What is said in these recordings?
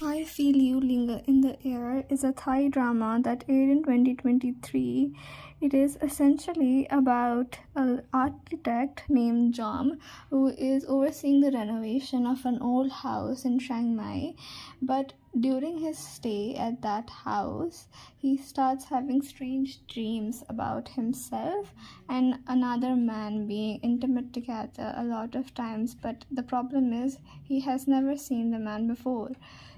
I Feel You Linger in the Air is a Thai drama that aired in 2023. It is essentially about an architect named Jom who is overseeing the renovation of an old house in Chiang Mai. But during his stay at that house, he starts having strange dreams about himself and another man being intimate together a lot of times. But the problem is, he has never seen the man before,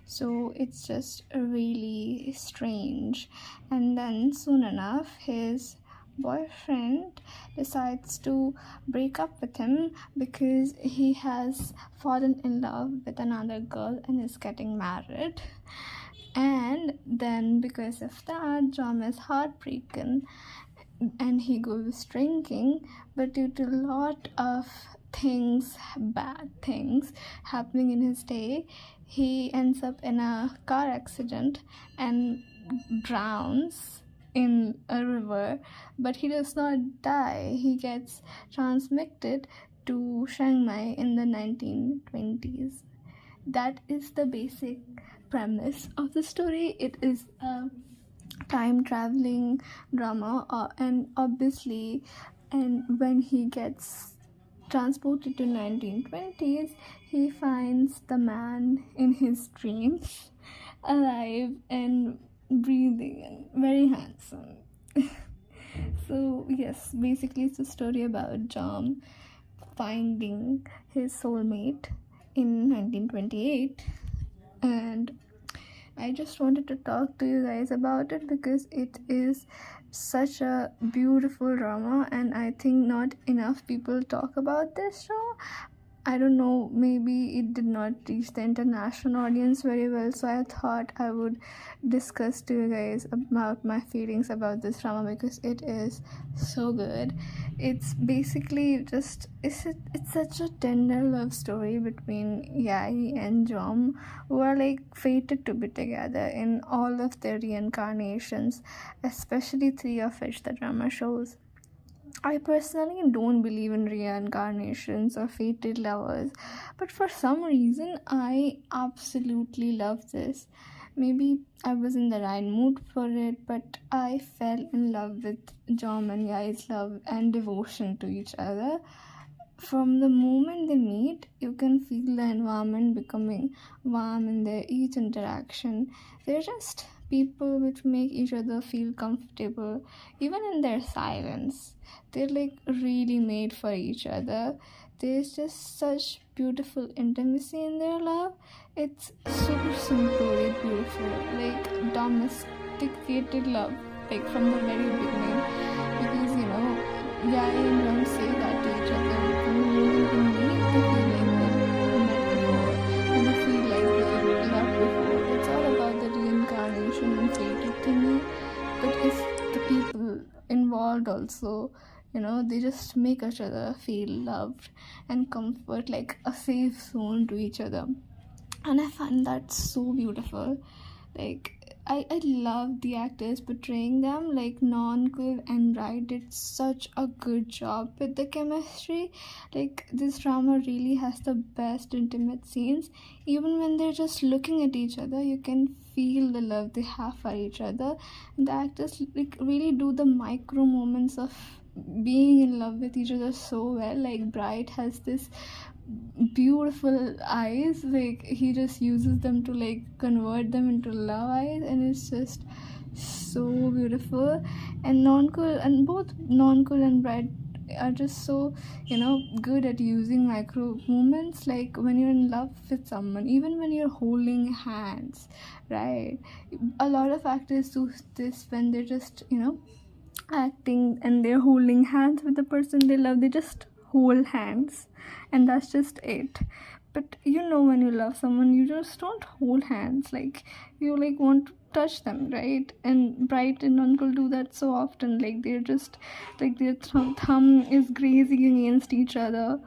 so it's just really strange. And then soon enough, his boyfriend decides to break up with him because he has fallen in love with another girl and is getting married. And then because of that, John is heartbroken and he goes drinking. But due to a lot of bad things happening in his day, he ends up in a car accident and drowns in a river. But he does not die. He gets transmitted to Chiang Mai in the 1920s. That is the basic premise of the story. It is a time traveling drama, and obviously, and when he gets transported to 1920s, he finds the man in his dreams alive and breathing and very handsome. So yes, basically it's a story about John finding his soulmate in 1928. And I just wanted to talk to you guys about it because it is such a beautiful drama, and I think not enough people talk about this show. I don't know, maybe it did not reach the international audience very well, so I thought I would discuss to you guys about my feelings about this drama because it is so good. It's basically just it's such a tender love story between Yai and Jom, who are like fated to be together in all of their reincarnations, especially three of which the drama shows. I personally don't believe in reincarnations or fated lovers, but for some reason I absolutely love this. Maybe I was in the right mood for it, but I fell in love with Jom and Yai's love and devotion to each other. From the moment they meet, you can feel the environment becoming warm in their each interaction. They're just people which make each other feel comfortable, even in their silence. They're like really made for each other. There's just such beautiful intimacy in their love. It's super simply beautiful, like domesticated love, like from the very beginning. Because Yai and Ram say that to each other from the moment they meet, they feel like they met before and they feel like they loved before. It's all about the reincarnation and fated thingy, but it's the people involved also. They just make each other feel loved and comfort, like a safe zone to each other. And I find that so beautiful. Like, I love the actors portraying them. Like Nonkul and Bright did such a good job with the chemistry. Like, this drama really has the best intimate scenes. Even when they're just looking at each other, you can feel the love they have for each other. And the actors like really do the micro moments of being in love with each other so well. Like Bright has this beautiful eyes, like he just uses them to like convert them into love eyes, and it's just so beautiful. And both Nonkul and Bright are just so good at using micro moments, like when you're in love with someone, even when you're holding hands, right? A lot of actors do this when they're just acting and they're holding hands with the person they love. They just hold hands and that's just it. But when you love someone, you just don't hold hands, like you like want to touch them, right? And Bright and Uncle do that so often, like they're just like their thumb is grazing against each other,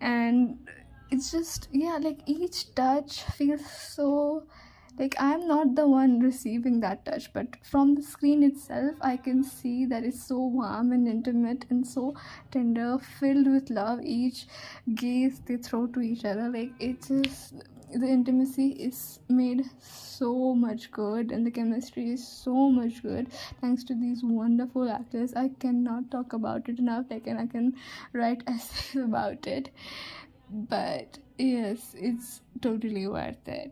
and it's just like each touch feels so like I'm not the one receiving that touch, but from the screen itself I can see that it's so warm and intimate and so tender, filled with love. Each gaze they throw to each other, like it just the intimacy is made so much good, and the chemistry is so much good thanks to these wonderful actors. I cannot talk about it enough. And I can write essays about it. But yes, it's totally worth it.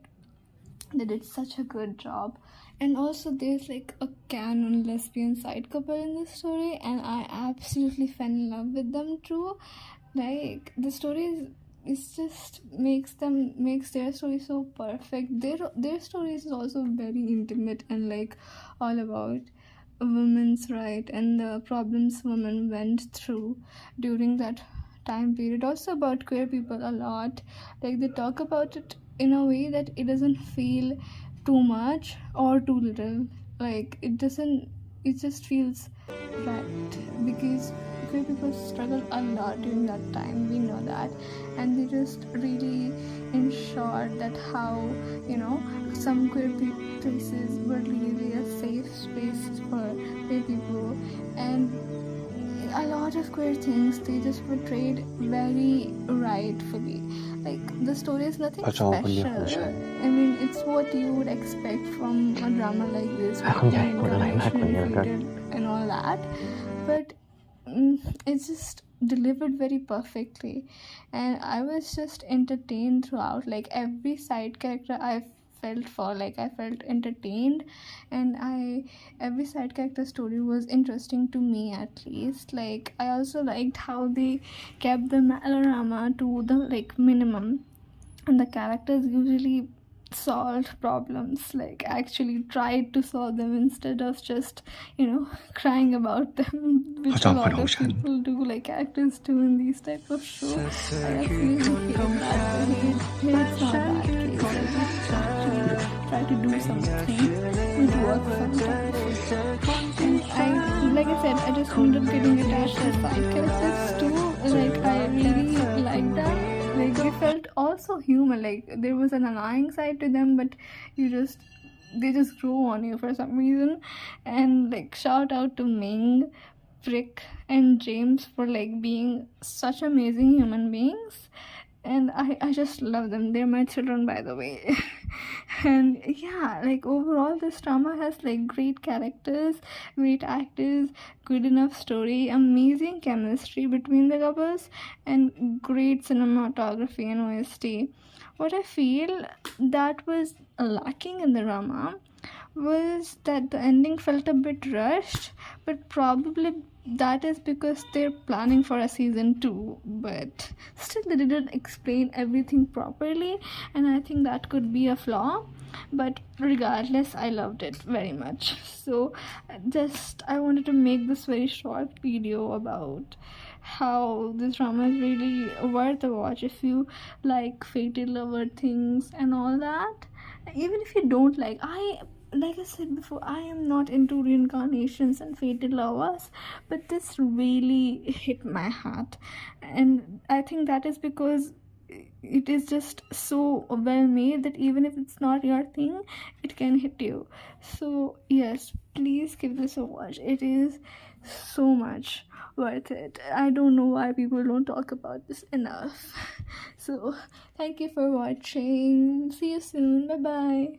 They did such a good job. And also there's like a canon lesbian side couple in the story, and I absolutely fell in love with them too. Like the story is just makes their story so perfect. Their story is also very intimate and like all about a women's right and the problems women went through during that time period. Also about queer people a lot. Like they talk about it in a way that it doesn't feel too much or too little. Like it just feels right, because queer people struggle a lot during that time, we know that. And they just really ensured that how, some queer places were really a safe space for queer people. And a lot of queer things they just portrayed very rightfully. Like the story is nothing 我做我คนเดียวของฉั special. น I mean, it's what you would expect from a drama like this, ถ้า with คุณอยากให้พูดอะไรมากกว่านี้แล้วก็ reincarnation and all that. But it's just delivered very perfectly, and I was just entertained throughout. Like every side character I felt entertained, and every side character story was interesting to me, at least. Like I also liked how they kept the melodrama to the like minimum, and the characters usually solved problems, like actually tried to solve them instead of just crying about them, เขา which จอ a มคน lot ของ of ฉัน people do, like actors do in these type of shows. I absolutely hate that, but here it's not that case. Like we actually try to do something with work sometimes. And like I said, I just ended up getting attached to side characters too. Like I really liked them. Like they felt also human. Like there was an annoying side to them, but they just grew on you for some reason. And like shout out to Ming, Frick, and James for like being such amazing human beings. And I just love them. They're my children, by the way. And yeah, like overall this drama has like great characters, great actors, good enough story, amazing chemistry between the couples, and great cinematography and OST. What I feel that was lacking in the drama was that the ending felt a bit rushed, but probably that is because they're planning for a season 2. But still they didn't explain everything properly, and I think that could be a flaw. But regardless, I loved it very much. So I wanted to make this very short video about how this drama is really worth a watch if you like fated lover things and all that. Even if you don't like I said before, I am not into reincarnations and fated lovers, but this really hit my heart. And I think that is because it is just so well made that even if it's not your thing, it can hit you. So yes, please give this a watch. It is so much worth it. I don't know why people don't talk about this enough. So thank you for watching. See you soon. Bye bye.